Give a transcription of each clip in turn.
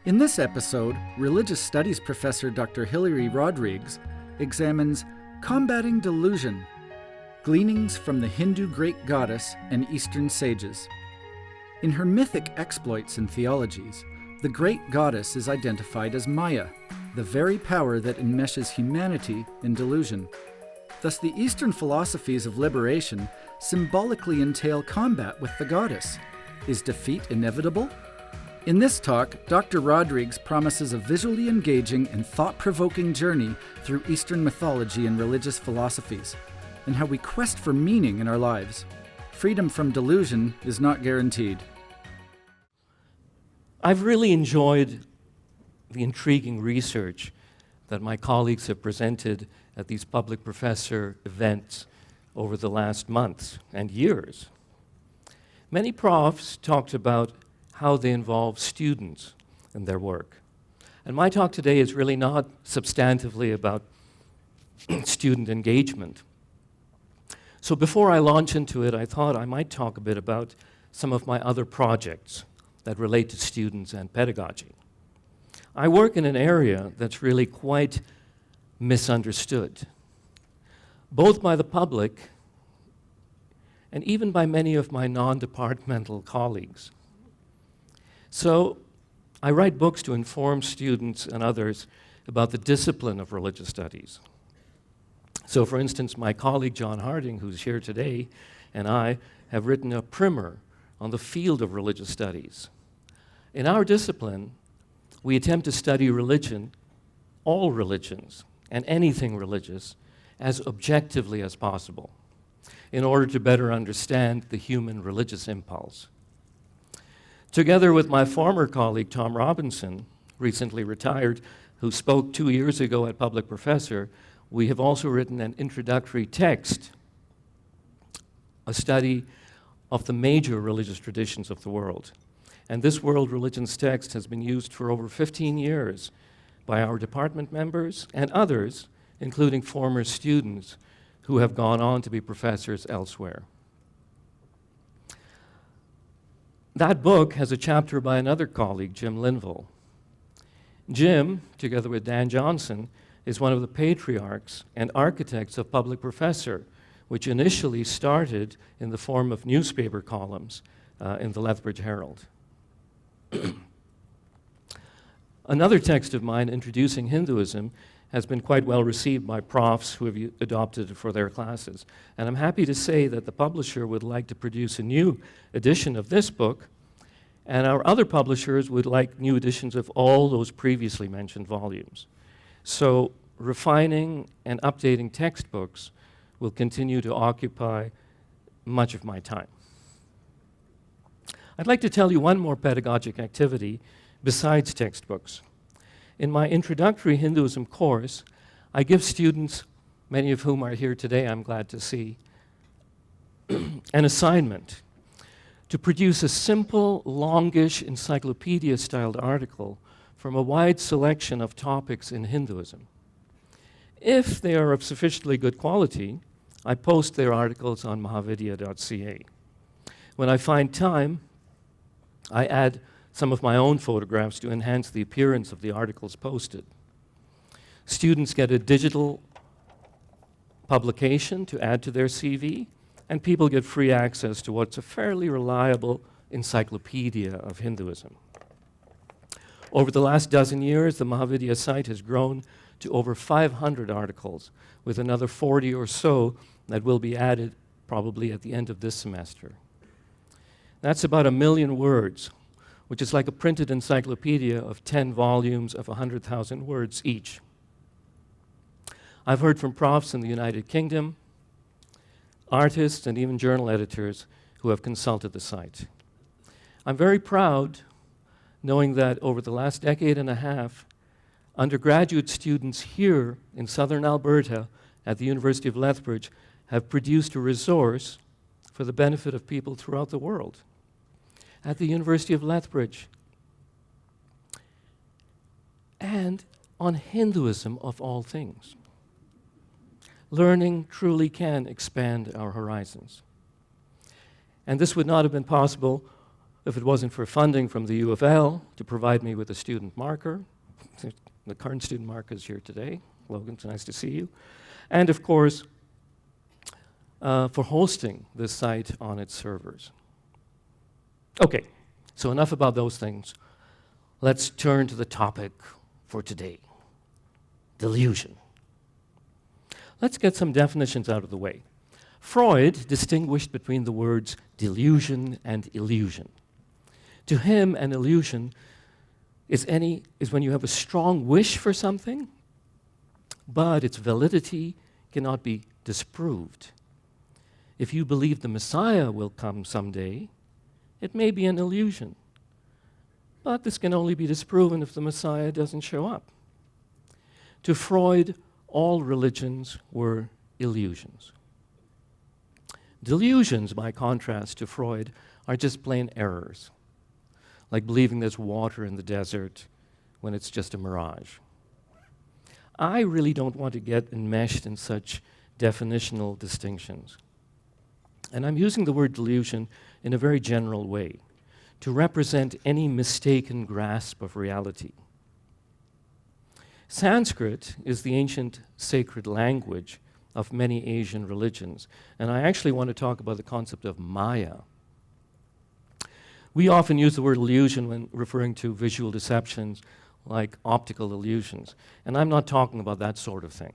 In this episode, religious studies professor Dr. Hilary Rodrigues examines Combating Delusion, Gleanings from the Hindu Great Goddess and Eastern Sages. In her mythic exploits and theologies, the Great Goddess is identified as Maya, the very power that enmeshes humanity in delusion. Thus, the Eastern philosophies of liberation symbolically entail combat with the goddess. Is defeat inevitable? In this talk, Dr. Rodrigues promises a visually engaging and thought-provoking journey through Eastern mythology and religious philosophies, and how we quest for meaning in our lives. Freedom from delusion is not guaranteed. I've really enjoyed the intriguing research that my colleagues have presented at these public professor events over the last months and years. Many profs talked about how they involve students in their work. And my talk today is really not substantively about student engagement. So before I launch into it, I thought I might talk a bit about some of my other projects that relate to students and pedagogy. I work in an area that's really quite misunderstood, both by the public and even by many of my non-departmental colleagues. So I write books to inform students and others about the discipline of religious studies. So for instance, my colleague John Harding, who's here today, and I have written a primer on the field of religious studies. In our discipline, we attempt to study religion, all religions, and anything religious, as objectively as possible, in order to better understand the human religious impulse. Together with my former colleague, Tom Robinson, recently retired, who spoke 2 years ago at Public Professor, we have also written an introductory text, a study of the major religious traditions of the world. And this world religions text has been used for over 15 years by our department members and others, including former students who have gone on to be professors elsewhere. That book has a chapter by another colleague, Jim Linville. Jim, together with Dan Johnson, is one of the patriarchs and architects of Public Professor, which initially started in the form of newspaper columns in the Lethbridge Herald. Another text of mine introducing Hinduism has been quite well received by profs who have adopted it for their classes. And I'm happy to say that the publisher would like to produce a new edition of this book, and our other publishers would like new editions of all those previously mentioned volumes. So refining and updating textbooks will continue to occupy much of my time. I'd like to tell you one more pedagogic activity besides textbooks. In my introductory Hinduism course, I give students, many of whom are here today, I'm glad to see, an assignment to produce a simple, longish, encyclopedia-styled article from a wide selection of topics in Hinduism. If they are of sufficiently good quality, I post their articles on mahavidya.ca. When I find time, I add some of my own photographs to enhance the appearance of the articles posted. Students get a digital publication to add to their CV, and people get free access to what's a fairly reliable encyclopedia of Hinduism. Over the last dozen years, the Mahavidya site has grown to over 500 articles, with another 40 or so that will be added probably at the end of this semester. That's about 1 million words, which is like a printed encyclopedia of 10 volumes of 100,000 words each. I've heard from profs in the United Kingdom, artists, and even journal editors who have consulted the site. I'm very proud knowing that over the last decade and a half, undergraduate students here in southern Alberta at the University of Lethbridge have produced a resource for the benefit of people throughout the world. At the University of Lethbridge, and on Hinduism of all things. Learning truly can expand our horizons. And this would not have been possible if it wasn't for funding from the U of L to provide me with a student marker. The current student marker is here today. Logan, it's nice to see you. And of course, for hosting this site on its servers. Okay, so enough about those things. Let's turn to the topic for today, delusion. Let's get some definitions out of the way. Freud distinguished between the words delusion and illusion. To him, an illusion is when you have a strong wish for something, but its validity cannot be disproved. If you believe the Messiah will come someday, it may be an illusion. But this can only be disproven if the Messiah doesn't show up. To Freud, all religions were illusions. Delusions, by contrast to Freud, are just plain errors, like believing there's water in the desert when it's just a mirage. I really don't want to get enmeshed in such definitional distinctions. And I'm using the word delusion in a very general way, to represent any mistaken grasp of reality. Sanskrit is the ancient sacred language of many Asian religions, and I actually want to talk about the concept of Maya. We often use the word illusion when referring to visual deceptions like optical illusions, and I'm not talking about that sort of thing.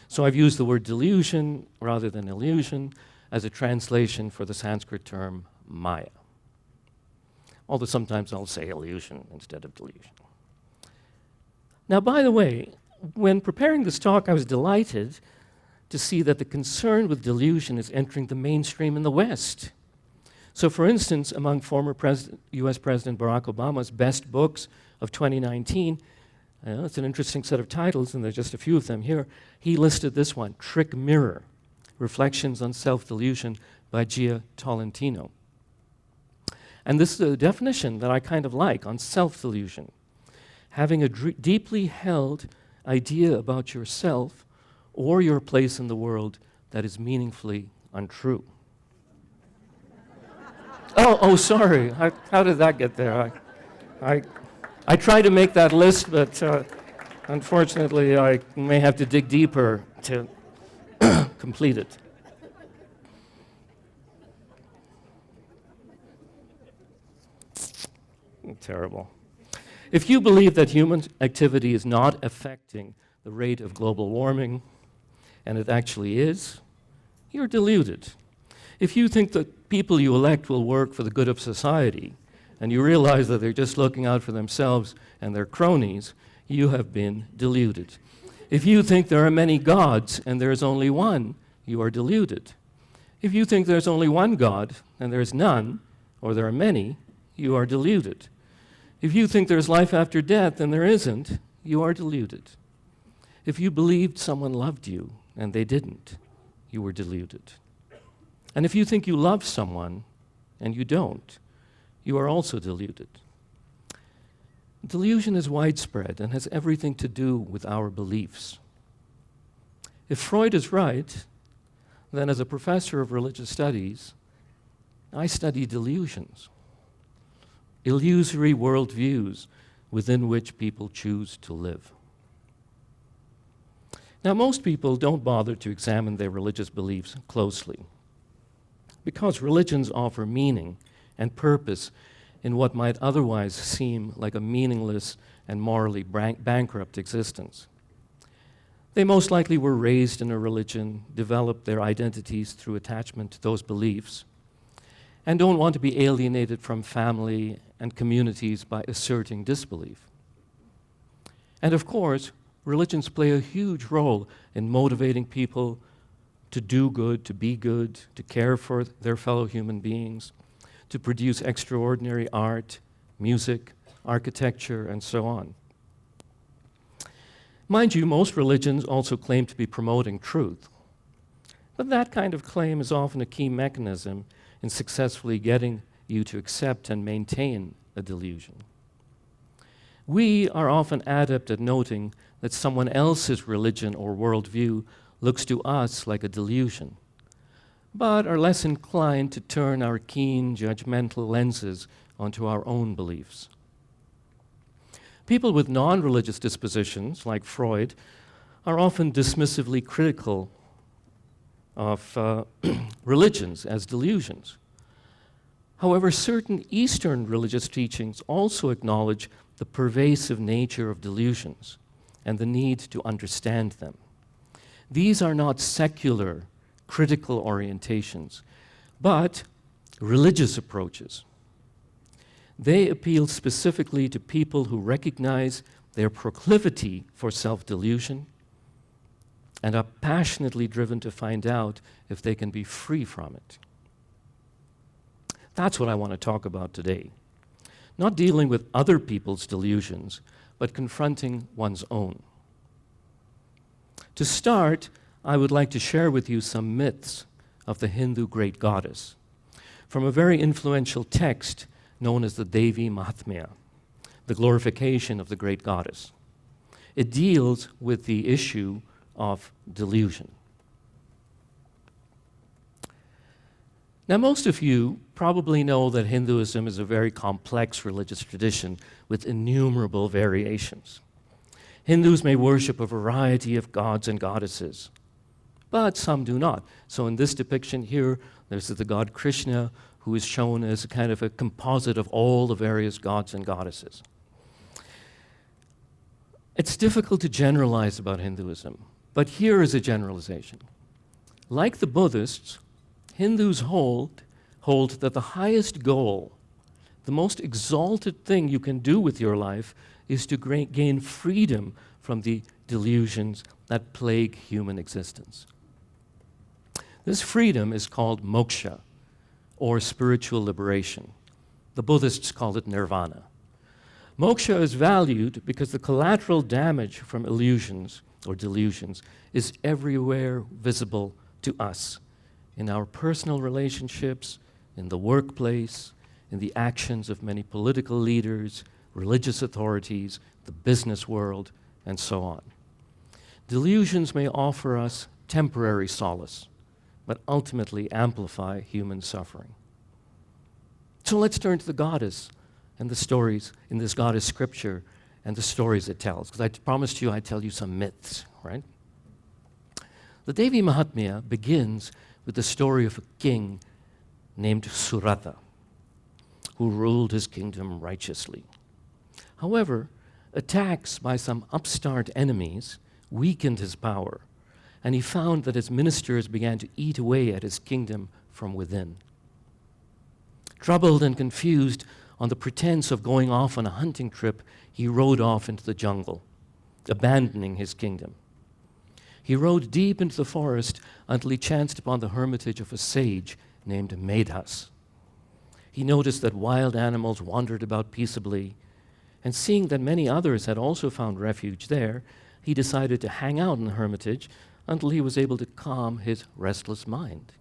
So I've used the word delusion rather than illusion as a translation for the Sanskrit term Maya. Although sometimes I'll say illusion instead of delusion. Now, by the way, when preparing this talk, I was delighted to see that the concern with delusion is entering the mainstream in the West. So, for instance, among former US President Barack Obama's best books of 2019, it's an interesting set of titles, and there's just a few of them here. He listed this one, Trick Mirror, Reflections on Self-Delusion by Gia Tolentino. And this is a definition that I kind of like on self-delusion. Having a deeply held idea about yourself or your place in the world that is meaningfully untrue. Oh, sorry. How did that get there? I tried to make that list, but unfortunately I may have to dig deeper to complete it. Terrible. If you believe that human activity is not affecting the rate of global warming, and it actually is, you're deluded. If you think that people you elect will work for the good of society, and you realize that they're just looking out for themselves and their cronies, you have been deluded. If you think there are many gods and there is only one, you are deluded. If you think there's only one God and there is none, or there are many, you are deluded. If you think there's life after death and there isn't, you are deluded. If you believed someone loved you and they didn't, you were deluded. And if you think you love someone and you don't, you are also deluded. Delusion is widespread and has everything to do with our beliefs. If Freud is right, then as a professor of religious studies, I study delusions, illusory worldviews within which people choose to live. Now, most people don't bother to examine their religious beliefs closely because religions offer meaning and purpose in what might otherwise seem like a meaningless and morally bankrupt existence. They most likely were raised in a religion, developed their identities through attachment to those beliefs, and don't want to be alienated from family and communities by asserting disbelief. And of course, religions play a huge role in motivating people to do good, to be good, to care for their fellow human beings, to produce extraordinary art, music, architecture, and so on. Mind you, most religions also claim to be promoting truth. But that kind of claim is often a key mechanism in successfully getting you to accept and maintain a delusion. We are often adept at noting that someone else's religion or worldview looks to us like a delusion, but are less inclined to turn our keen, judgmental lenses onto our own beliefs. People with non-religious dispositions, like Freud, are often dismissively critical of religions as delusions. However, certain Eastern religious teachings also acknowledge the pervasive nature of delusions and the need to understand them. These are not secular, critical orientations, but religious approaches. They appeal specifically to people who recognize their proclivity for self-delusion and are passionately driven to find out if they can be free from it. That's what I want to talk about today. Not dealing with other people's delusions, but confronting one's own. To start, I would like to share with you some myths of the Hindu great goddess from a very influential text known as the Devi Mahatmya, the glorification of the great goddess. It deals with the issue of delusion. Now, most of you probably know that Hinduism is a very complex religious tradition with innumerable variations. Hindus may worship a variety of gods and goddesses, but some do not. So in this depiction here, there's the god Krishna, who is shown as a kind of a composite of all the various gods and goddesses. It's difficult to generalize about Hinduism, but here is a generalization. Like the Buddhists, Hindus hold that the highest goal, the most exalted thing you can do with your life, is to gain freedom from the delusions that plague human existence. This freedom is called moksha, or spiritual liberation. The Buddhists call it nirvana. Moksha is valued because the collateral damage from illusions or delusions is everywhere visible to us, in our personal relationships, in the workplace, in the actions of many political leaders, religious authorities, the business world, and so on. Delusions may offer us temporary solace, but ultimately amplify human suffering. So let's turn to the goddess and the stories in this goddess scripture and the stories it tells, because I promised you I'd tell you some myths, right? The Devi Mahatmya begins with the story of a king named Suratha, who ruled his kingdom righteously. However, attacks by some upstart enemies weakened his power, and he found that his ministers began to eat away at his kingdom from within. Troubled and confused, on the pretense of going off on a hunting trip, he rode off into the jungle, abandoning his kingdom. He rode deep into the forest until he chanced upon the hermitage of a sage named Medhas. He noticed that wild animals wandered about peaceably, and seeing that many others had also found refuge there, he decided to hang out in the hermitage until he was able to calm his restless mind.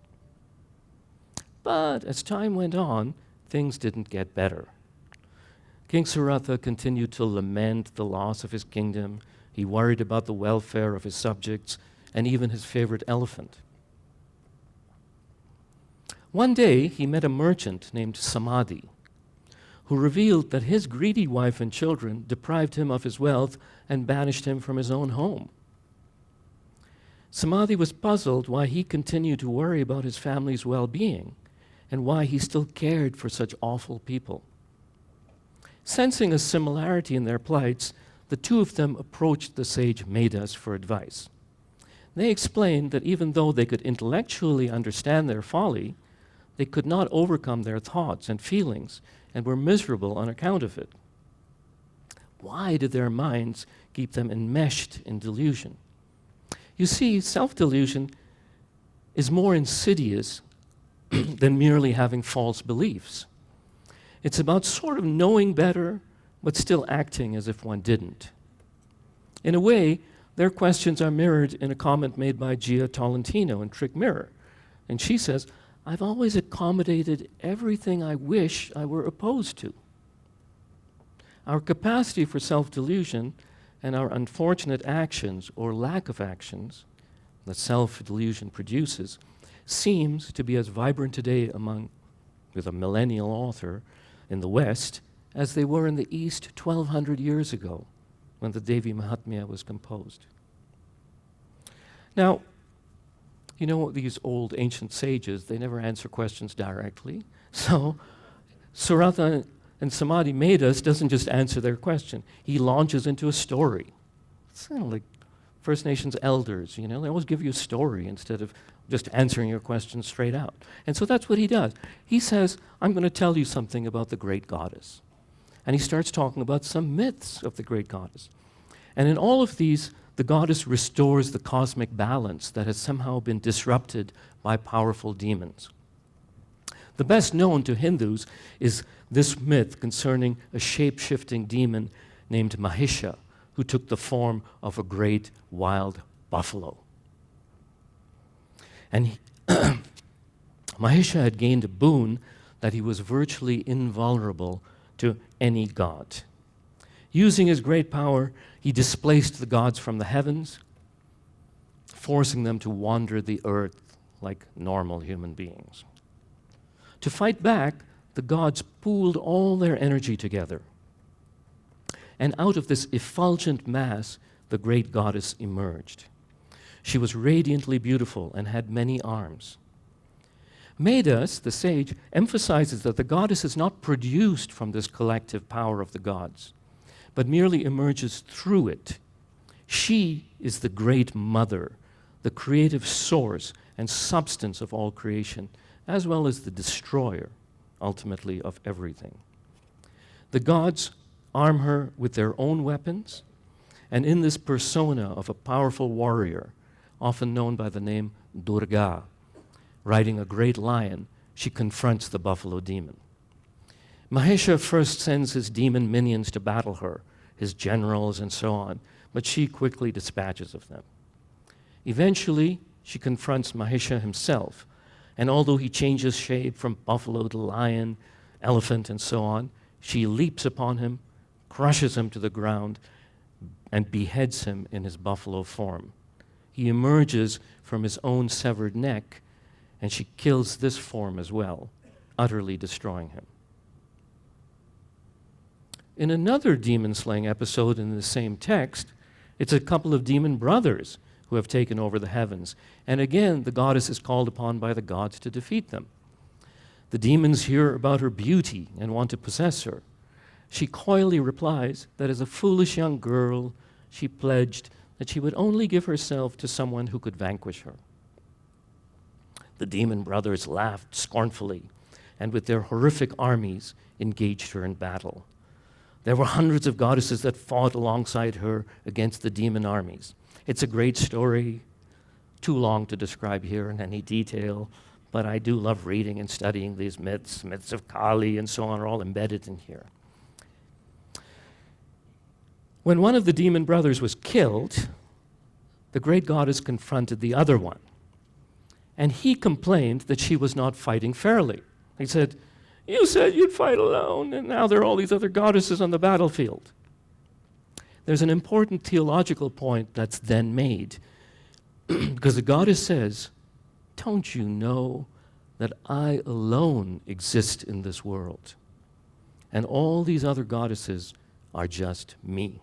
But as time went on, things didn't get better. King Suratha continued to lament the loss of his kingdom. He worried about the welfare of his subjects and even his favorite elephant. One day, he met a merchant named Samadhi, who revealed that his greedy wife and children deprived him of his wealth and banished him from his own home. Samadhi was puzzled why he continued to worry about his family's well-being and why he still cared for such awful people. Sensing a similarity in their plights, the two of them approached the sage Medhas for advice. They explained that even though they could intellectually understand their folly, they could not overcome their thoughts and feelings and were miserable on account of it. Why did their minds keep them enmeshed in delusion? You see, self-delusion is more insidious than merely having false beliefs. It's about sort of knowing better, but still acting as if one didn't. In a way, their questions are mirrored in a comment made by Gia Tolentino in Trick Mirror. And she says, "I've always accommodated everything I wish I were opposed to." Our capacity for self-delusion and our unfortunate actions or lack of actions that self-delusion produces seems to be as vibrant today with a millennial author in the West as they were in the East 1,200 years ago when the Devi Mahatmya was composed. Now, you know, these old ancient sages, they never answer questions directly. So Suratha and Samadhi Medas doesn't just answer their question. He launches into a story. It's kind of like First Nations elders, you know, they always give you a story instead of just answering your questions straight out. And so that's what he does. He says, I'm going to tell you something about the great goddess. And he starts talking about some myths of the great goddess. And in all of these, the goddess restores the cosmic balance that has somehow been disrupted by powerful demons. The best known to Hindus is this myth concerning a shape-shifting demon named Mahisha, who took the form of a great wild buffalo. And Mahisha had gained a boon that he was virtually invulnerable to any god. Using his great power, he displaced the gods from the heavens, forcing them to wander the earth like normal human beings. To fight back, the gods pooled all their energy together. And out of this effulgent mass, the great goddess emerged. She was radiantly beautiful and had many arms. Medas, the sage, emphasizes that the goddess is not produced from this collective power of the gods, but merely emerges through it. She is the great mother, the creative source and substance of all creation, as well as the destroyer, ultimately, of everything. The gods arm her with their own weapons, and in this persona of a powerful warrior, often known by the name Durga, riding a great lion, she confronts the buffalo demon. Mahisha first sends his demon minions to battle her, his generals and so on, but she quickly dispatches of them. Eventually, she confronts Mahisha himself, and although he changes shape from buffalo to lion, elephant, and so on, she leaps upon him, crushes him to the ground, and beheads him in his buffalo form. He emerges from his own severed neck, and she kills this form as well, utterly destroying him. In another demon-slaying episode in the same text, it's a couple of demon brothers who have taken over the heavens, and again, the goddess is called upon by the gods to defeat them. The demons hear about her beauty and want to possess her. She coyly replies that as a foolish young girl, she pledged that she would only give herself to someone who could vanquish her. The demon brothers laughed scornfully, and with their horrific armies, engaged her in battle. There were hundreds of goddesses that fought alongside her against the demon armies. It's a great story, too long to describe here in any detail, but I do love reading and studying these myths. Myths of Kali and so on are all embedded in here. When one of the demon brothers was killed, the great goddess confronted the other one, and he complained that she was not fighting fairly. He said, "You said you'd fight alone, and now there are all these other goddesses on the battlefield." There's an important theological point that's then made, because the goddess says, "Don't you know that I alone exist in this world, and all these other goddesses are just me?"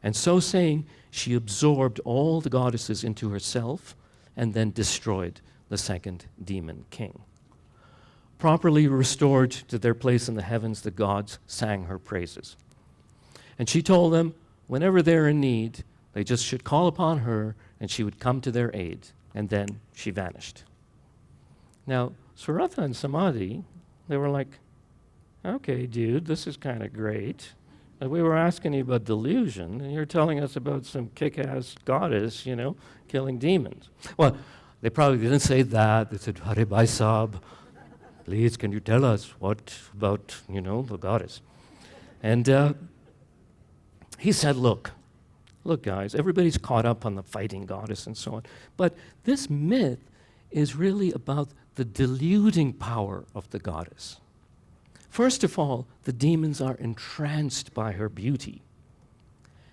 And so saying, she absorbed all the goddesses into herself and then destroyed the second demon king. Properly restored to their place in the heavens, the gods sang her praises. And she told them, whenever they're in need, they just should call upon her, and she would come to their aid. And then she vanished. Now, Suratha and Samadhi, they were like, "Okay, dude, this is kind of great. We were asking you about delusion, and you're telling us about some kick-ass goddess, you know, killing demons." Well, they probably didn't say that. They said, "Hare Bhai Sahab, please, can you tell us what about, you know, the goddess?" And he said, look, guys, everybody's caught up on the fighting goddess and so on. But this myth is really about the deluding power of the goddess. First of all, the demons are entranced by her beauty.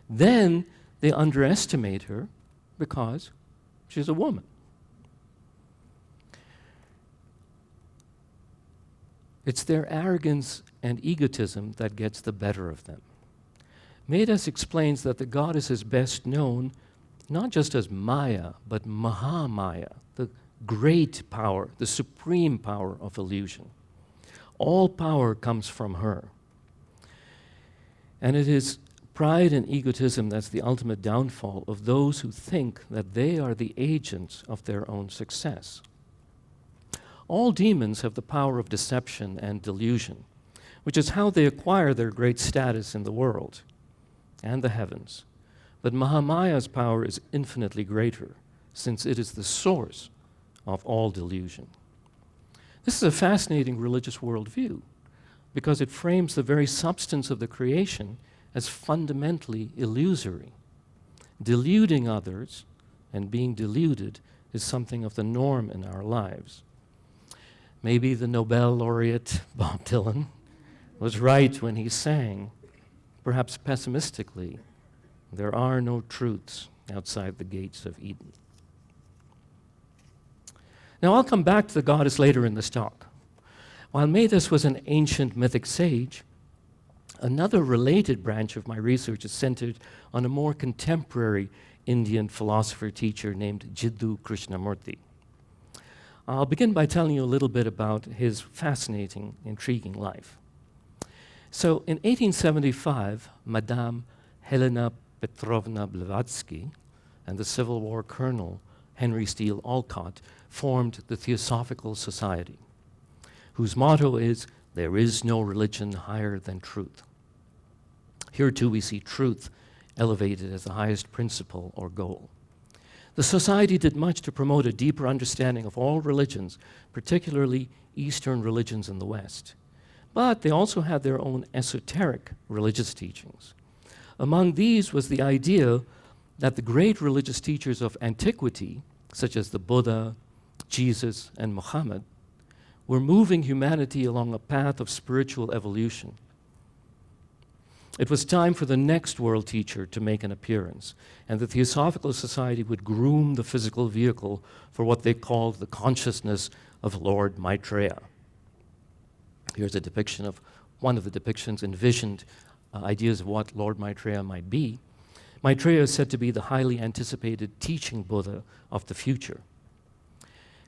Then they underestimate her because she's a woman. It's their arrogance and egotism that gets the better of them. Vedas explains that the goddess is best known not just as Maya, but Mahamaya, the great power, the supreme power of illusion. All power comes from her. And it is pride and egotism that's the ultimate downfall of those who think that they are the agents of their own success. All demons have the power of deception and delusion, which is how they acquire their great status in the world and the heavens. But Mahamaya's power is infinitely greater, since it is the source of all delusion. This is a fascinating religious worldview, because it frames the very substance of the creation as fundamentally illusory. Deluding others and being deluded is something of the norm in our lives. Maybe the Nobel laureate Bob Dylan was right when he sang, perhaps pessimistically, "There are no truths outside the gates of Eden." Now, I'll come back to the goddess later in this talk. While Medas was an ancient mythic sage, another related branch of my research is centered on a more contemporary Indian philosopher teacher named Jiddu Krishnamurti. I'll begin by telling you a little bit about his fascinating, intriguing life. So, in 1875, Madame Helena Petrovna Blavatsky and the Civil War colonel Henry Steele Olcott formed the Theosophical Society, whose motto is, "There is no religion higher than truth." Here too we see truth elevated as the highest principle or goal. The society did much to promote a deeper understanding of all religions, particularly Eastern religions in the West. But they also had their own esoteric religious teachings. Among these was the idea that the great religious teachers of antiquity, such as the Buddha, Jesus, and Muhammad, were moving humanity along a path of spiritual evolution. It was time for the next world teacher to make an appearance, and the Theosophical Society would groom the physical vehicle for what they called the consciousness of Lord Maitreya. Here's a depiction of one of the depictions envisioned ideas of what Lord Maitreya might be. Maitreya is said to be the highly anticipated teaching Buddha of the future.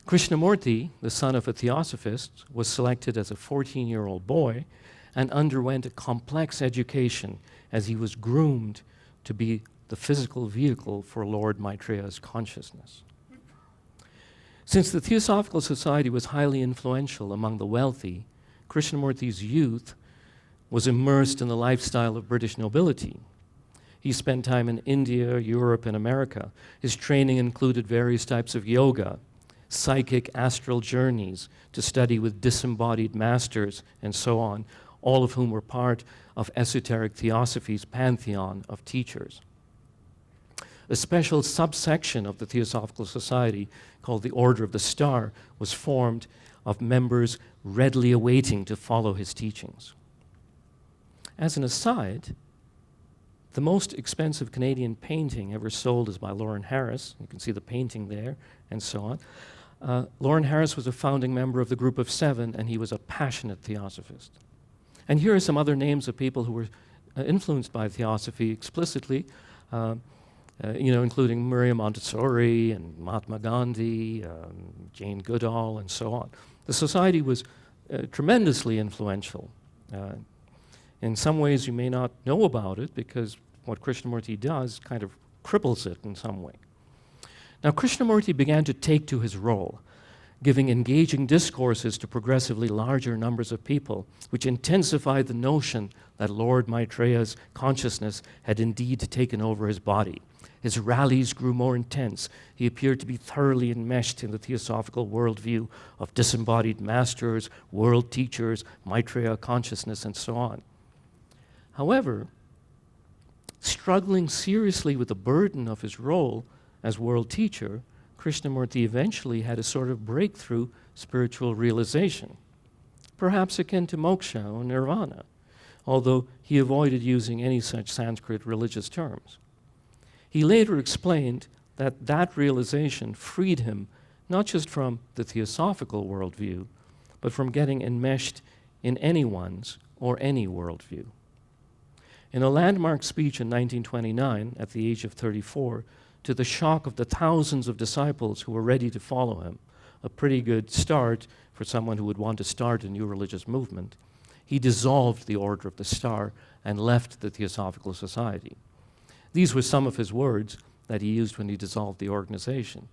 Krishnamurti, the son of a theosophist, was selected as a 14-year-old boy and underwent a complex education as he was groomed to be the physical vehicle for Lord Maitreya's consciousness. Since the Theosophical Society was highly influential among the wealthy, Krishnamurti's youth was immersed in the lifestyle of British nobility. He spent time in India, Europe, and America. His training included various types of yoga, psychic astral journeys to study with disembodied masters, and so on, all of whom were part of esoteric theosophy's pantheon of teachers. A special subsection of the Theosophical Society, called the Order of the Star, was formed of members readily awaiting to follow his teachings. As an aside, the most expensive Canadian painting ever sold is by Lauren Harris. You can see the painting there, and so on. Lauren Harris was a founding member of the Group of Seven, and he was a passionate theosophist. And here are some other names of people who were influenced by theosophy explicitly, including Maria Montessori and Mahatma Gandhi, Jane Goodall, and so on. The society was tremendously influential. In some ways, you may not know about it because what Krishnamurti does kind of cripples it in some way. Now, Krishnamurti began to take to his role, giving engaging discourses to progressively larger numbers of people, which intensified the notion that Lord Maitreya's consciousness had indeed taken over his body. His rallies grew more intense. He appeared to be thoroughly enmeshed in the theosophical worldview of disembodied masters, world teachers, Maitreya consciousness, and so on. However, struggling seriously with the burden of his role as world teacher, Krishnamurti eventually had a sort of breakthrough spiritual realization, perhaps akin to moksha or nirvana, although he avoided using any such Sanskrit religious terms. He later explained that that realization freed him not just from the theosophical worldview, but from getting enmeshed in anyone's or any worldview. In a landmark speech in 1929, at the age of 34, to the shock of the thousands of disciples who were ready to follow him, a pretty good start for someone who would want to start a new religious movement, he dissolved the Order of the Star and left the Theosophical Society. These were some of his words that he used when he dissolved the organization.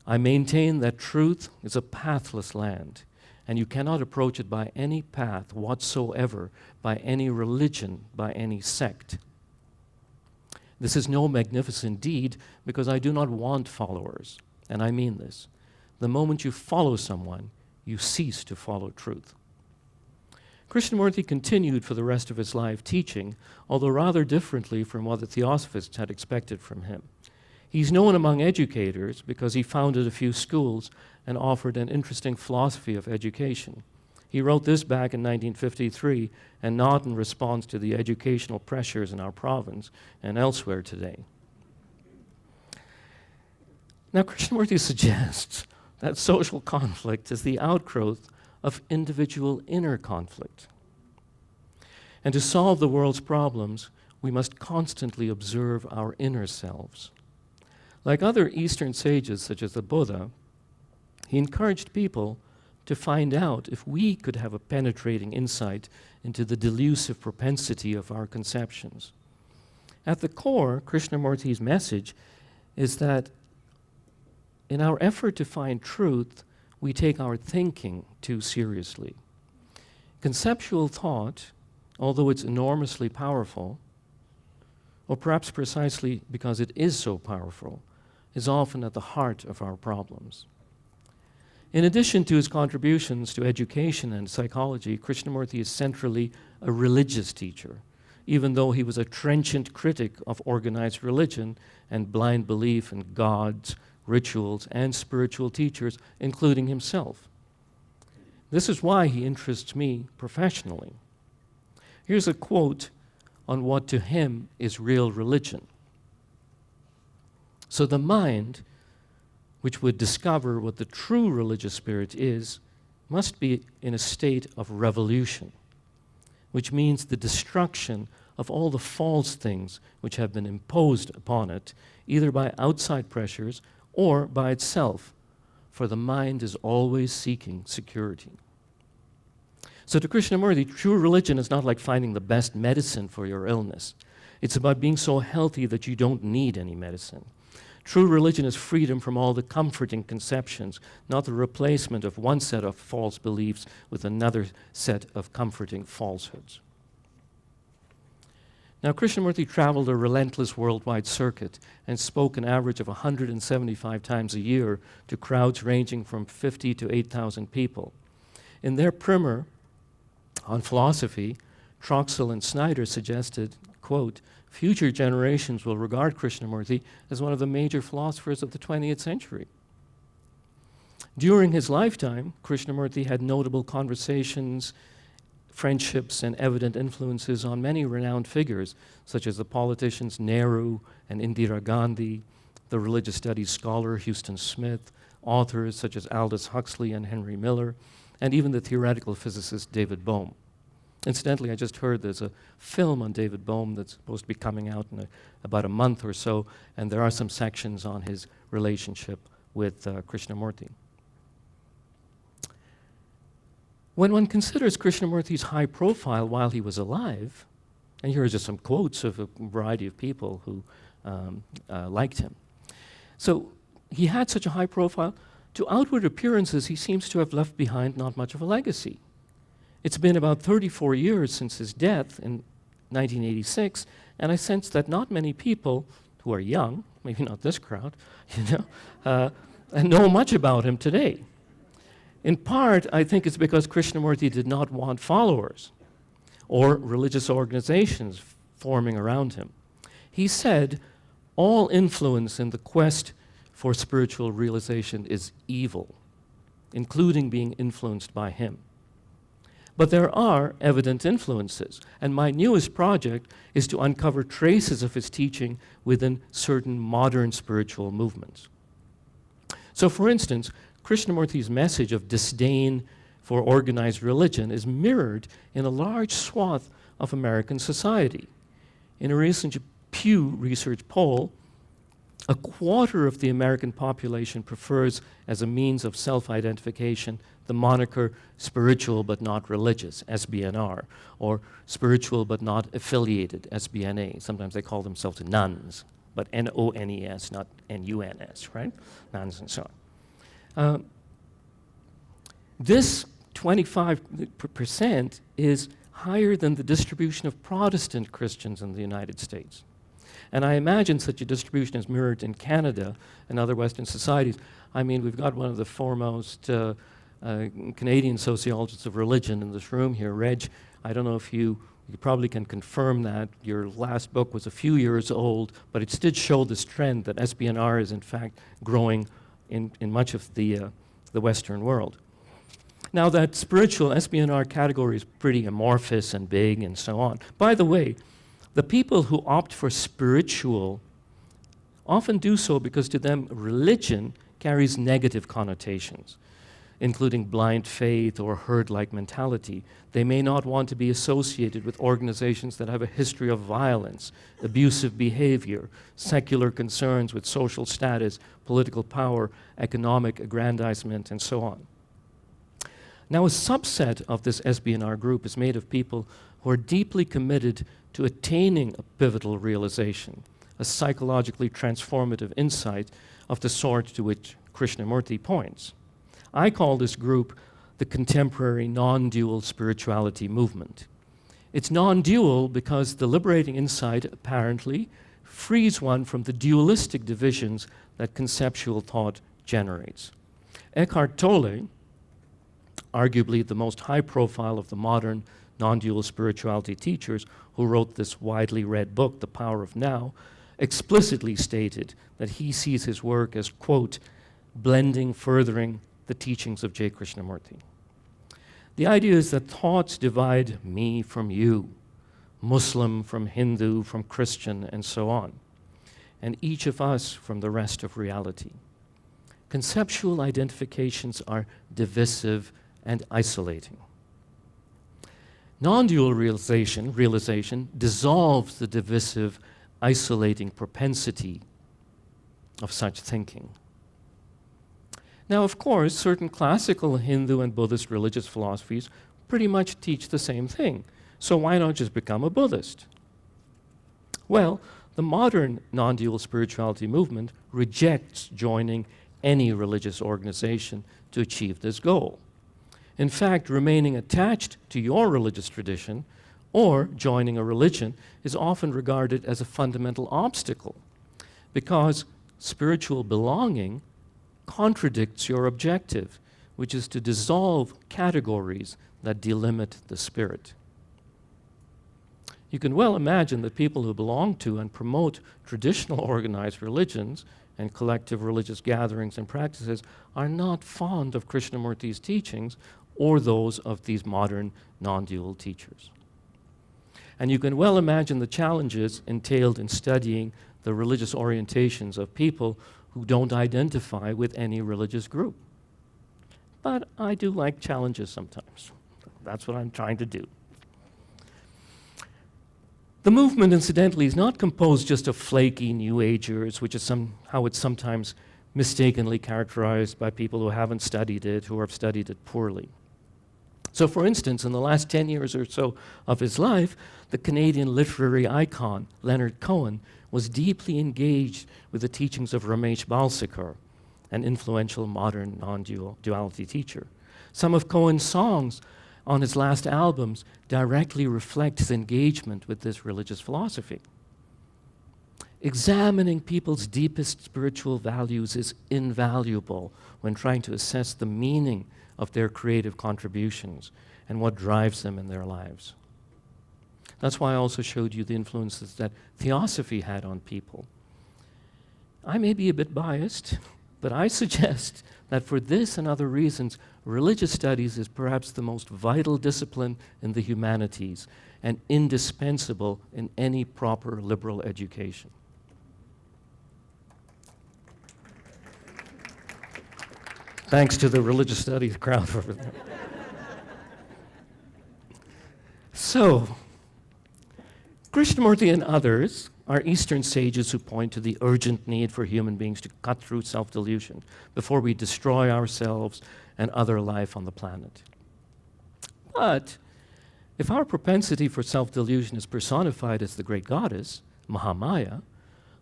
I maintain that truth is a pathless land, and you cannot approach it by any path whatsoever, by any religion, by any sect. This is no magnificent deed, because I do not want followers, and I mean this. The moment you follow someone, you cease to follow truth. Krishnamurti continued for the rest of his life teaching, although rather differently from what the Theosophists had expected from him. He's known among educators because he founded a few schools and offered an interesting philosophy of education. He wrote this back in 1953, and not in response to the educational pressures in our province and elsewhere today. Now, Krishnamurti suggests that social conflict is the outgrowth of individual inner conflict. And to solve the world's problems, we must constantly observe our inner selves. Like other Eastern sages, such as the Buddha, he encouraged people to find out if we could have a penetrating insight into the delusive propensity of our conceptions. At the core, Krishnamurti's message is that in our effort to find truth, we take our thinking too seriously. Conceptual thought, although it's enormously powerful, or perhaps precisely because it is so powerful, is often at the heart of our problems. In addition to his contributions to education and psychology, Krishnamurti is centrally a religious teacher, even though he was a trenchant critic of organized religion and blind belief in gods, rituals, and spiritual teachers, including himself. This is why he interests me professionally. Here's a quote on what to him is real religion. So the mind, which would discover what the true religious spirit is, must be in a state of revolution, which means the destruction of all the false things which have been imposed upon it, either by outside pressures or by itself, for the mind is always seeking security. So to Krishnamurti, true religion is not like finding the best medicine for your illness. It's about being so healthy that you don't need any medicine. True religion is freedom from all the comforting conceptions, not the replacement of one set of false beliefs with another set of comforting falsehoods. Now, Krishnamurti traveled a relentless worldwide circuit and spoke an average of 175 times a year to crowds ranging from 50 to 8,000 people. In their primer on philosophy, Troxell and Snyder suggested, quote, future generations will regard Krishnamurti as one of the major philosophers of the 20th century. During his lifetime, Krishnamurti had notable conversations, friendships, and evident influences on many renowned figures, such as the politicians Nehru and Indira Gandhi, the religious studies scholar Houston Smith, authors such as Aldous Huxley and Henry Miller, and even the theoretical physicist David Bohm. Incidentally, I just heard there's a film on David Bohm that's supposed to be coming out in about a month or so, and there are some sections on his relationship with Krishnamurti. When one considers Krishnamurti's high profile while he was alive, and here are just some quotes of a variety of people who liked him. So he had such a high profile. To outward appearances, he seems to have left behind not much of a legacy. It's been about 34 years since his death in 1986, and I sense that not many people who are young, maybe not this crowd, know much about him today. In part, I think it's because Krishnamurti did not want followers or religious organizations forming around him. He said, all influence in the quest for spiritual realization is evil, including being influenced by him. But there are evident influences, and my newest project is to uncover traces of his teaching within certain modern spiritual movements. So, for instance, Krishnamurti's message of disdain for organized religion is mirrored in a large swath of American society. In a recent Pew Research poll, a quarter of the American population prefers, as a means of self-identification, the moniker spiritual but not religious, SBNR, or spiritual but not affiliated, SBNA. Sometimes they call themselves nuns, but N-O-N-E-S, not N-U-N-S, right? Nuns and so on. This 25% is higher than the distribution of Protestant Christians in the United States. And I imagine such a distribution is mirrored in Canada and other Western societies. I mean, we've got one of the foremost Canadian sociologists of religion in this room here. Reg, I don't know if you probably can confirm that. Your last book was a few years old, but it did show this trend that SBNR is in fact growing in much of the Western world. Now that spiritual SBNR category is pretty amorphous and big and so on. By the way, the people who opt for spiritual often do so because to them religion carries negative connotations, including blind faith or herd-like mentality. They may not want to be associated with organizations that have a history of violence, abusive behavior, secular concerns with social status, political power, economic aggrandizement, and so on. Now, a subset of this SBNR group is made of people who are deeply committed to attaining a pivotal realization, a psychologically transformative insight of the sort to which Krishnamurti points. I call this group the contemporary non-dual spirituality movement. It's non-dual because the liberating insight apparently frees one from the dualistic divisions that conceptual thought generates. Eckhart Tolle, arguably the most high profile of the modern non-dual spirituality teachers who wrote this widely read book, The Power of Now, explicitly stated that he sees his work as, quote, blending, furthering the teachings of J. Krishnamurti. The idea is that thoughts divide me from you, Muslim from Hindu, from Christian, and so on, and each of us from the rest of reality. Conceptual identifications are divisive and isolating. Non-dual realization dissolves the divisive, isolating propensity of such thinking. Now, of course, certain classical Hindu and Buddhist religious philosophies pretty much teach the same thing. So why not just become a Buddhist? Well, the modern non-dual spirituality movement rejects joining any religious organization to achieve this goal. In fact, remaining attached to your religious tradition or joining a religion is often regarded as a fundamental obstacle because spiritual belonging contradicts your objective, which is to dissolve categories that delimit the spirit. You can well imagine that people who belong to and promote traditional organized religions and collective religious gatherings and practices are not fond of Krishnamurti's teachings or those of these modern non-dual teachers. And you can well imagine the challenges entailed in studying the religious orientations of people who don't identify with any religious group. But I do like challenges sometimes. That's what I'm trying to do. The movement, incidentally, is not composed just of flaky New Agers, which is how it's sometimes mistakenly characterized by people who haven't studied it, who have studied it poorly. So, for instance, in the last 10 years or so of his life, the Canadian literary icon, Leonard Cohen, was deeply engaged with the teachings of Ramesh Balsekar, an influential modern non-duality teacher. Some of Cohen's songs on his last albums directly reflect his engagement with this religious philosophy. Examining people's deepest spiritual values is invaluable when trying to assess the meaning of their creative contributions and what drives them in their lives. That's why I also showed you the influences that theosophy had on people. I may be a bit biased, but I suggest that for this and other reasons, religious studies is perhaps the most vital discipline in the humanities and indispensable in any proper liberal education. Thanks to the religious studies crowd over there. So, Krishnamurti and others are Eastern sages who point to the urgent need for human beings to cut through self-delusion before we destroy ourselves and other life on the planet. But if our propensity for self-delusion is personified as the great goddess, Mahamaya,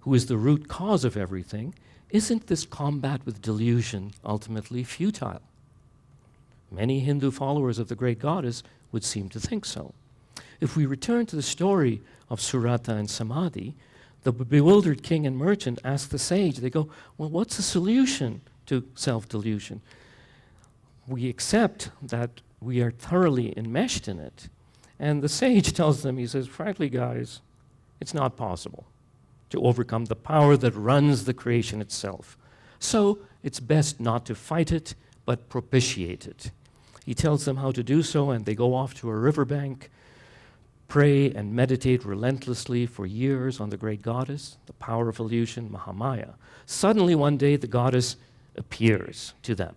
who is the root cause of everything, isn't this combat with delusion ultimately futile? Many Hindu followers of the great goddess would seem to think so. If we return to the story of Surata and Samadhi, the bewildered king and merchant ask the sage, they go, well, what's the solution to self-delusion? We accept that we are thoroughly enmeshed in it. And the sage tells them, he says, frankly, guys, it's not possible to overcome the power that runs the creation itself. So it's best not to fight it, but propitiate it. He tells them how to do so, and they go off to a riverbank, pray and meditate relentlessly for years on the great goddess, the power of illusion, Mahamaya. Suddenly one day the goddess appears to them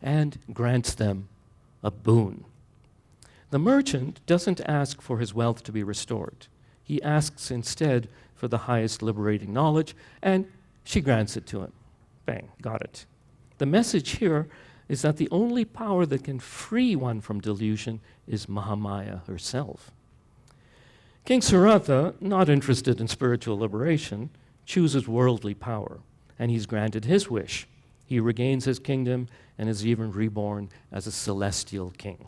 and grants them a boon. The merchant doesn't ask for his wealth to be restored. He asks instead for the highest liberating knowledge, and she grants it to him. Bang, got it. The message here is that the only power that can free one from delusion is Mahamaya herself. King Suratha, not interested in spiritual liberation, chooses worldly power, and he's granted his wish. He regains his kingdom and is even reborn as a celestial king.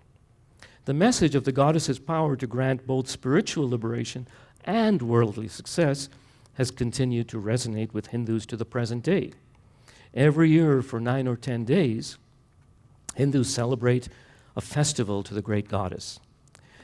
The message of the goddess's power to grant both spiritual liberation and worldly success has continued to resonate with Hindus to the present day. Every year for 9 or 10 days, Hindus celebrate a festival to the great goddess.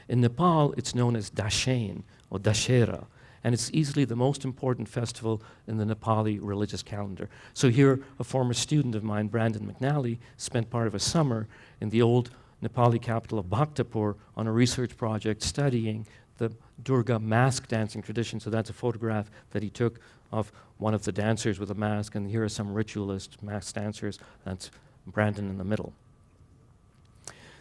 In Nepal, it's known as Dashain, or Dashera, and it's easily the most important festival in the Nepali religious calendar. So here, a former student of mine, Brandon McNally, spent part of a summer in the old Nepali capital of Bhaktapur on a research project studying the Durga mask dancing tradition. So that's a photograph that he took of one of the dancers with a mask, and here are some ritualist mask dancers. That's Brandon in the middle.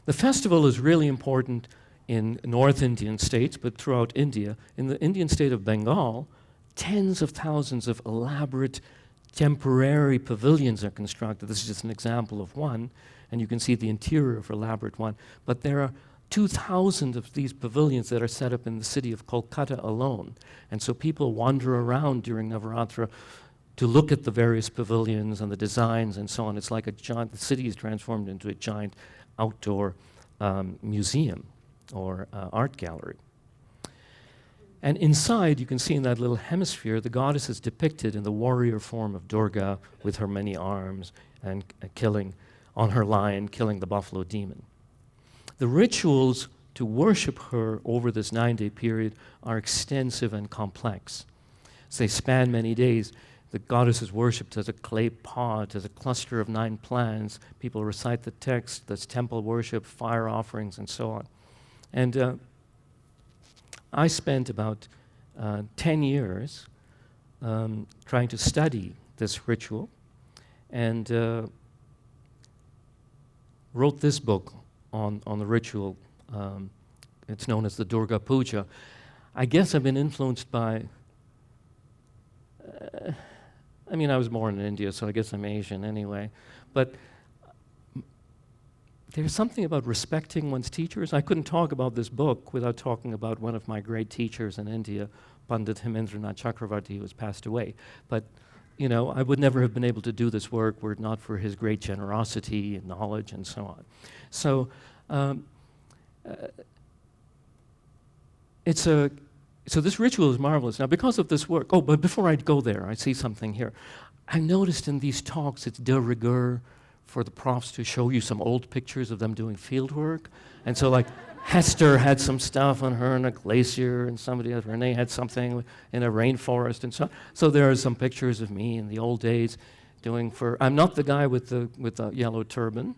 The festival is really important in North Indian states, but throughout India. In the Indian state of Bengal, tens of thousands of elaborate temporary pavilions are constructed. This is just an example of one, and you can see the interior of an elaborate one. But there are 2,000 of these pavilions that are set up in the city of Kolkata alone. And so people wander around during Navaratra to look at the various pavilions and the designs and so on. It's like a giant, the city is transformed into a giant outdoor museum or art gallery. And inside, you can see in that little hemisphere, the goddess is depicted in the warrior form of Durga with her many arms and killing on her lion, killing the buffalo demon. The rituals to worship her over this 9-day period are extensive and complex. As they span many days, the goddess is worshipped as a clay pot, as a cluster of 9 plants. People recite the text, there's temple worship, fire offerings, and so on. And I spent about 10 years trying to study this ritual and wrote this book on the ritual. It's known as the Durga Puja. I guess I've been influenced by, I was born in India, so I guess I'm Asian anyway. But there's something about respecting one's teachers. I couldn't talk about this book without talking about one of my great teachers in India, Pandit Hemendranath Chakravarti, who has passed away. But, I would never have been able to do this work were it not for his great generosity and knowledge and so on. So, so this ritual is marvelous. Now, because of this work, but before I go there, I see something here. I noticed in these talks it's de rigueur for the profs to show you some old pictures of them doing field work. And so, like, Hester had some stuff on her in a glacier, and somebody else, Renee, had something in a rainforest, and so on. So there are some pictures of me in the old days I'm not the guy with the yellow turban,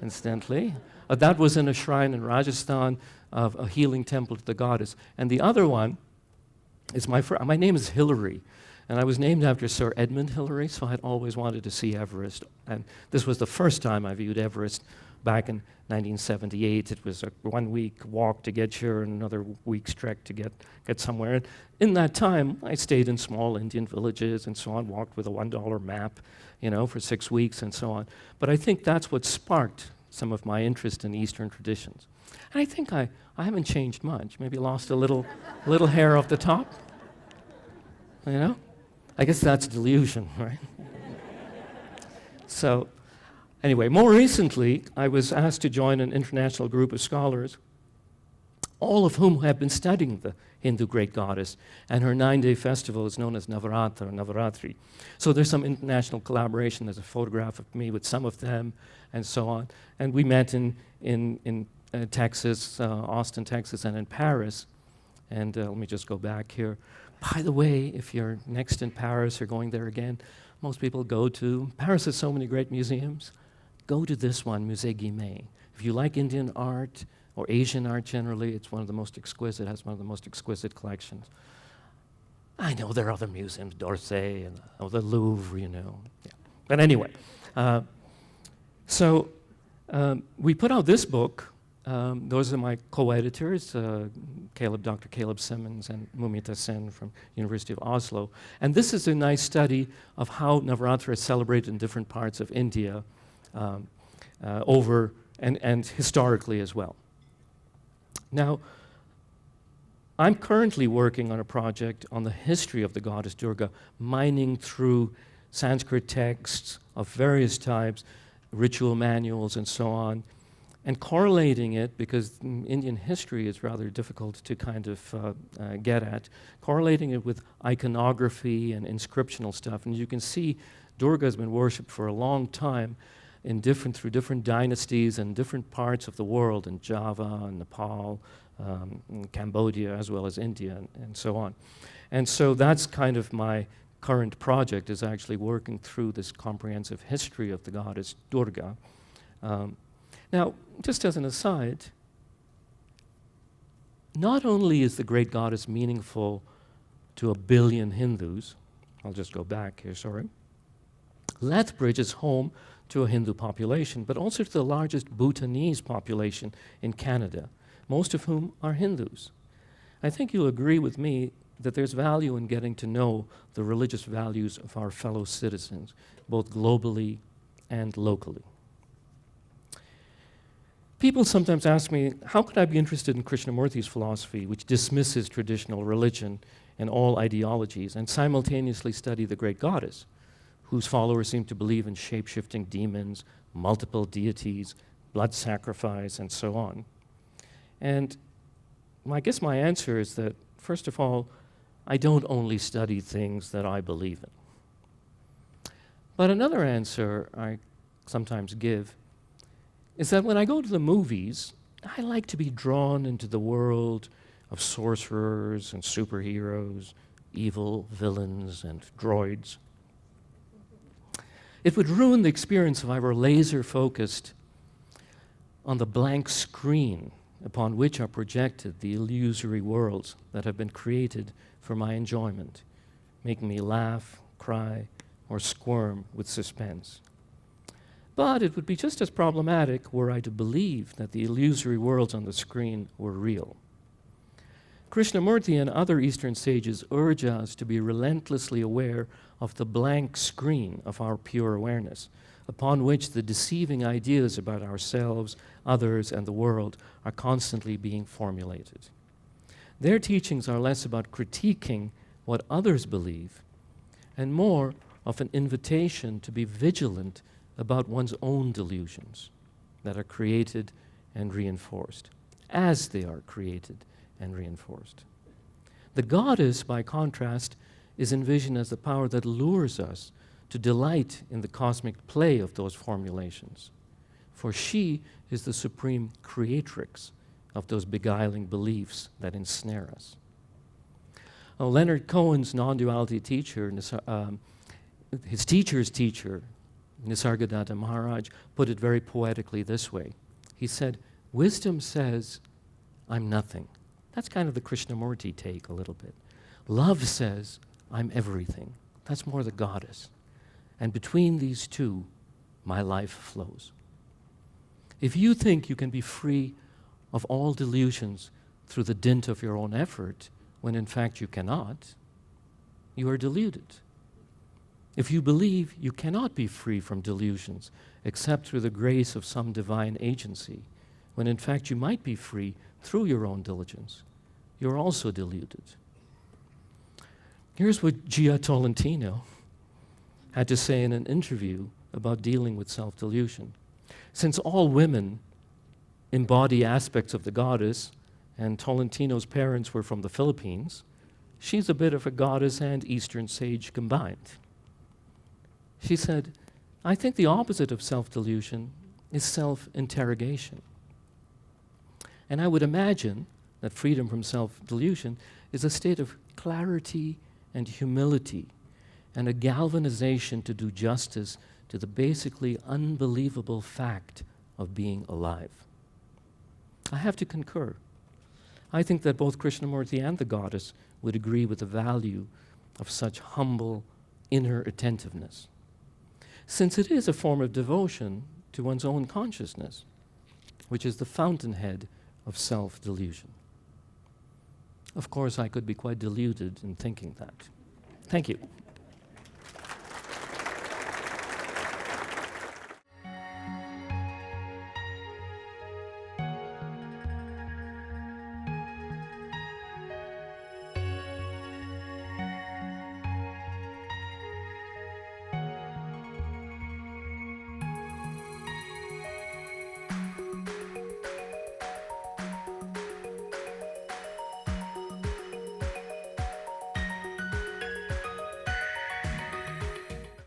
incidentally. That was in a shrine in Rajasthan of a healing temple to the goddess. And the other one is my name is Hillary, and I was named after Sir Edmund Hillary, so I'd always wanted to see Everest. And this was the first time I viewed Everest back in 1978, it was a 1 week walk to get here and another week's trek to get somewhere. And in that time, I stayed in small Indian villages and so on, walked with a $1 map, for 6 weeks and so on. But I think that's what sparked some of my interest in Eastern traditions. And I think I haven't changed much. Maybe lost a little hair off the top. I guess that's delusion, right? So, anyway, more recently, I was asked to join an international group of scholars, all of whom have been studying the Hindu great goddess, and her 9-day festival is known as Navaratra, or Navaratri. So there's some international collaboration. There's a photograph of me with some of them, and so on. And we met in Texas, Austin, Texas, and in Paris. And let me just go back here. By the way, if you're next in Paris or going there again, most people go to, Paris has so many great museums. Go to this one, Musée Guimet. If you like Indian art or Asian art generally, it's one of the most exquisite, has one of the most exquisite collections. I know there are other museums, d'Orsay and the Louvre, Yeah. But anyway, so we put out this book. Those are my co-editors, Dr. Caleb Simmons and Mumita Sen from University of Oslo. And this is a nice study of how Navaratra is celebrated in different parts of India and historically as well. Now, I'm currently working on a project on the history of the goddess Durga, mining through Sanskrit texts of various types, ritual manuals and so on, and correlating it, because Indian history is rather difficult to kind of get at, correlating it with iconography and inscriptional stuff. And you can see Durga has been worshipped for a long time through different dynasties and different parts of the world, in Java and Nepal, in Cambodia, as well as India, and so on. And so that's kind of my current project, is actually working through this comprehensive history of the goddess Durga. Now, just as an aside, not only is the great goddess meaningful to 1 billion Hindus, I'll just go back here, sorry. Lethbridge is home to a Hindu population, but also to the largest Bhutanese population in Canada, most of whom are Hindus. I think you'll agree with me that there's value in getting to know the religious values of our fellow citizens, both globally and locally. People sometimes ask me, how could I be interested in Krishnamurti's philosophy, which dismisses traditional religion and all ideologies, and simultaneously study the great goddess, whose followers seem to believe in shape-shifting demons, multiple deities, blood sacrifice, and so on? And I guess my answer is that, first of all, I don't only study things that I believe in. But another answer I sometimes give is that when I go to the movies, I like to be drawn into the world of sorcerers and superheroes, evil villains and droids. It would ruin the experience if I were laser-focused on the blank screen upon which are projected the illusory worlds that have been created for my enjoyment, making me laugh, cry, or squirm with suspense. But it would be just as problematic were I to believe that the illusory worlds on the screen were real. Krishnamurti and other Eastern sages urge us to be relentlessly aware of the blank screen of our pure awareness, upon which the deceiving ideas about ourselves, others, and the world are constantly being formulated. Their teachings are less about critiquing what others believe and more of an invitation to be vigilant about one's own delusions that are created and reinforced, as they are created and reinforced. The goddess, by contrast, is envisioned as the power that lures us to delight in the cosmic play of those formulations, for she is the supreme creatrix of those beguiling beliefs that ensnare us. Leonard Cohen's non-duality teacher, his teacher's teacher, Nisargadatta Maharaj, put it very poetically this way. He said, "Wisdom says, I'm nothing." That's kind of the Krishnamurti take a little bit. Love says, I'm everything. That's more the goddess. And between these two, my life flows. If you think you can be free of all delusions through the dint of your own effort, when in fact you cannot, you are deluded. If you believe you cannot be free from delusions except through the grace of some divine agency, when in fact you might be free through your own diligence, you're also deluded. Here's what Gia Tolentino had to say in an interview about dealing with self-delusion. Since all women embody aspects of the goddess, and Tolentino's parents were from the Philippines, she's a bit of a goddess and Eastern sage combined. She said, I think the opposite of self-delusion is self-interrogation. And I would imagine that freedom from self-delusion is a state of clarity and humility, and a galvanization to do justice to the basically unbelievable fact of being alive. I have to concur. I think that both Krishnamurti and the goddess would agree with the value of such humble inner attentiveness, since it is a form of devotion to one's own consciousness, which is the fountainhead of self-delusion. Of course, I could be quite deluded in thinking that. Thank you.